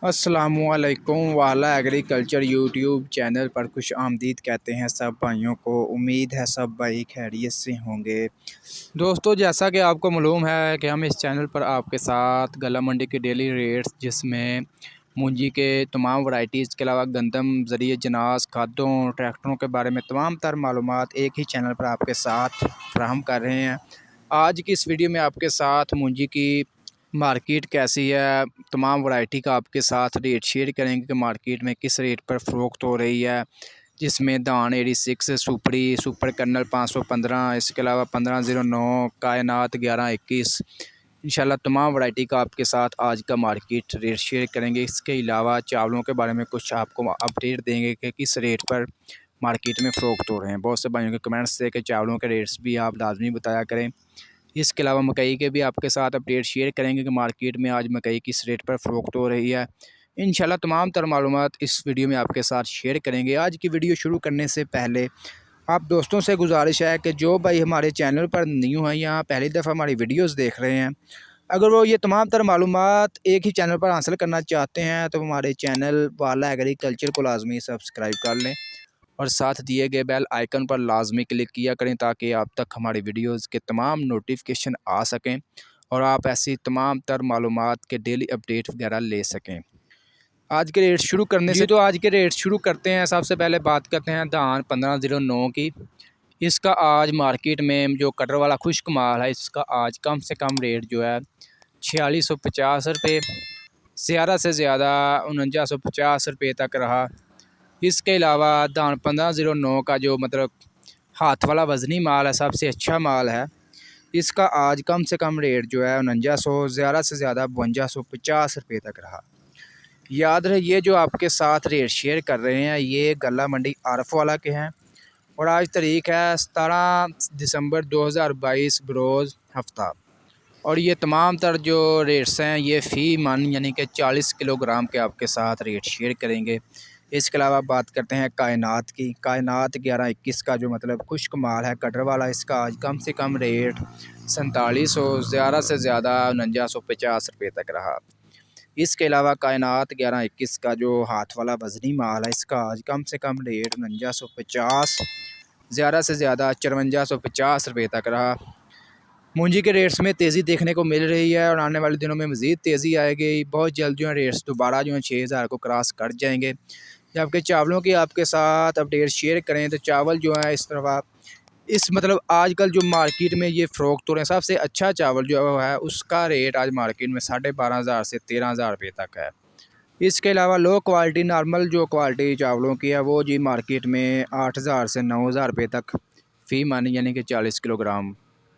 अस्सलामुअलैकुम वाला agriculture YouTube channel पर खुश आमदीद कहते हैं सब भाइयों को। उम्मीद है सब भाई खैरियत से होंगे। दोस्तों, जैसा कि आपको मालूम है कि हम इस चैनल पर आपके साथ गला मंडी के डेली रेट्स, जिसमें मूंजी के तमाम वैरायटीज़ के अलावा गंदम, ज़रिए जनास, खादों, ट्रैक्टरों के बारे में तमाम तर मालूमात एक ही चैनल पर आपके साथ फ्राहम कर रहे हैं। आज की इस वीडियो में आपके साथ मूंजी की मार्केट कैसी है, तमाम वैरायटी का आपके साथ रेट शेयर करेंगे कि मार्केट में किस रेट पर फ़रोख्त हो रही है, जिसमें धान 86, सुपरी, सुपर कर्नल 515, इसके अलावा 1509, कायनात 1121, इंशाल्लाह तमाम वैरायटी का आपके साथ आज का मार्केट रेट शेयर करेंगे। इसके अलावा चावलों के बारे में कुछ आपको अपडेट देंगे कि किस रेट पर मार्केट में फ़रोख्त हो रहे हैं। बहुत से भाइयों के कमेंट्स थे कि चावलों के रेट्स भी आप लाजमी बताया करें। इसके अलावा मकई के भी आपके साथ अपडेट शेयर करेंगे कि मार्केट में आज मकई किस रेट पर फ़रोख्त हो रही है। इंशाल्लाह तमाम तर मालूमात इस वीडियो में आपके साथ शेयर करेंगे। आज की वीडियो शुरू करने से पहले आप दोस्तों से गुजारिश है कि जो भाई हमारे चैनल पर न्यू हैं या पहली दफ़ा हमारी वीडियोस देख रहे हैं, अगर वो ये तमाम तर मालूमात एक ही चैनल पर हासिल करना चाहते हैं तो हमारे चैनल वाला एग्रीकल्चर को लाजमी सब्सक्राइब कर लें और साथ दिए गए बेल आइकन पर लाजमी क्लिक किया करें ताकि आप तक हमारी वीडियोस के तमाम नोटिफिकेशन आ सकें और आप ऐसी तमाम तर मालूमात के डेली अपडेट वगैरह ले सकें। आज के रेट शुरू करने से आज के रेट शुरू करते हैं। सबसे पहले बात करते हैं धान 1509 की। इसका आज मार्केट में जो कटर वाला खुश्क माल है, इसका आज कम से कम रेट जो है 4650 रुपये, ज़्यादा से ज़्यादा 4950 रुपये तक रहा। इसके अलावा धान 1509 का जो मतलब हाथ वाला वज़नी माल है, सबसे अच्छा माल है, इसका आज कम से कम रेट जो है 4900, ज़्यादा से ज़्यादा 5250 रुपये तक रहा। याद रहे ये जो आपके साथ रेट शेयर कर रहे हैं ये गला मंडी आरफ वाला के हैं और आज तारीख है 17 दिसंबर 2022 बरोज़ हफ्ता। और ये तमाम तर जो रेट्स हैं ये फ़ी मन यानी कि 40 किलोग्राम के आपके साथ रेट शेयर करेंगे। इसके अलावा बात करते हैं कायनात की। कायनात 1121 का जो मतलब खुश्क माल है कटर वाला, इसका आज कम से कम रेट 4700, ज़्यादा से ज़्यादा 4950 रुपये तक रहा। इसके अलावा कायनात 1121 का जो हाथ वाला वज़नी माल है, इसका आज कम से कम रेट 4950, ज़्यादा से ज़्यादा 5450 रुपये तक रहा। मूंजी के रेट्स में तेज़ी देखने को मिल रही है और आने वाले दिनों में मज़ीद तेज़ी आएगी। बहुत जल्द जो है रेट्स दोबारा जो है 6000 को क्रॉस कर जाएंगे। जब आपके चावलों की आपके साथ अपडेट शेयर करें तो चावल जो है इस तरह इस मतलब आजकल जो मार्केट में ये फ़रोख्त हो रहे हैं, सबसे अच्छा चावल जो है उसका रेट आज मार्केट में 12,500 से 13,000 रुपये तक है। इसके अलावा लो क्वालिटी नॉर्मल जो क्वालिटी चावलों की है वो जी मार्केट में 8,000 से 9,000 रुपये तक फ़ी मन यानी कि 40 किलोग्राम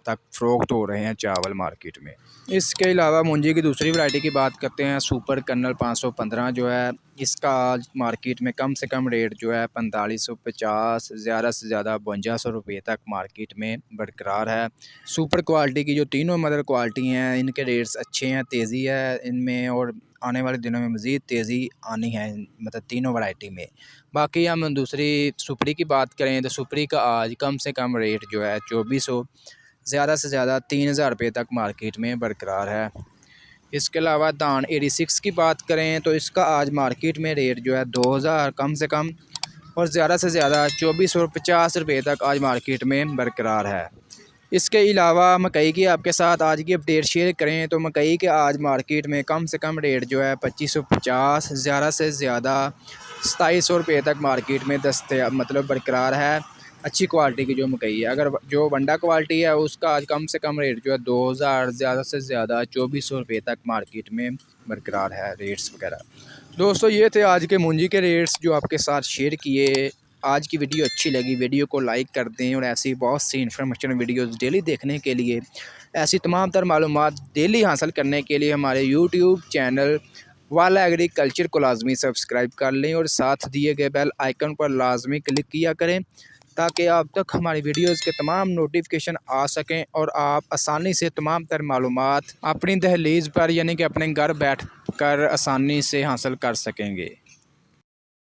तक फ़रोख्त हो रहे हैं चावल मार्केट में। इसके अलावा मूंजी की दूसरी वैरायटी की बात करते हैं। सुपर कर्नल 515 जो है इसका आज मार्केट में कम से कम रेट जो है 4550, ज़्यादा से ज़्यादा 5200 रुपये तक मार्केट में बरकरार है। सुपर क्वालिटी की जो तीनों मदर क्वालिटी हैं इनके रेट्स अच्छे हैं, तेज़ी है इनमें और आने वाले दिनों में मज़ीद तेज़ी आनी है मतलब तीनों वैरायटी में। बाकी हम दूसरी सुपरी की बात करें तो सुपरी का आज कम से कम रेट जो है 2400, ज़्यादा से ज़्यादा 3000 रुपये तक मार्केट में बरकरार है। इसके अलावा धान 86 की बात करें तो इसका आज मार्केट में रेट जो है 2000 कम से कम और ज़्यादा से ज़्यादा 2450 रुपये तक आज मार्केट में बरकरार है। इसके अलावा मकई की आपके साथ आज की अपडेट शेयर करें तो मकई के आज मार्केट में कम से कम रेट जो है 2550, ज़्यादा से ज़्यादा 2700 रुपये तक मार्केट में दस्तयाब मतलब बरकरार है। अच्छी क्वालिटी की जो मकई है, अगर जो वंडा क्वालिटी है उसका आज कम से कम रेट जो है 2000, ज़्यादा से ज़्यादा 2400 रुपये तक मार्केट में बरकरार है रेट्स वगैरह। दोस्तों, ये थे आज के मूंजी के रेट्स जो आपके साथ शेयर किए। आज की वीडियो अच्छी लगी वीडियो को लाइक कर दें और ऐसी बहुत सी इन्फॉर्मेशन वीडियोस डेली देखने के लिए, ऐसी तमाम तर मालूमात डेली हासिल करने के लिए हमारे यूट्यूब चैनल वाला एग्रीकल्चर को लाजमी सब्सक्राइब कर लें और साथ दिए गए बेल आइकन पर लाजमी क्लिक किया करें ताकि आप तक हमारी वीडियोस के तमाम नोटिफिकेशन आ सकें और आप आसानी से तमाम तर मालूमात अपनी दहलीज़ पर यानी कि अपने घर बैठ कर आसानी से हासिल कर सकेंगे।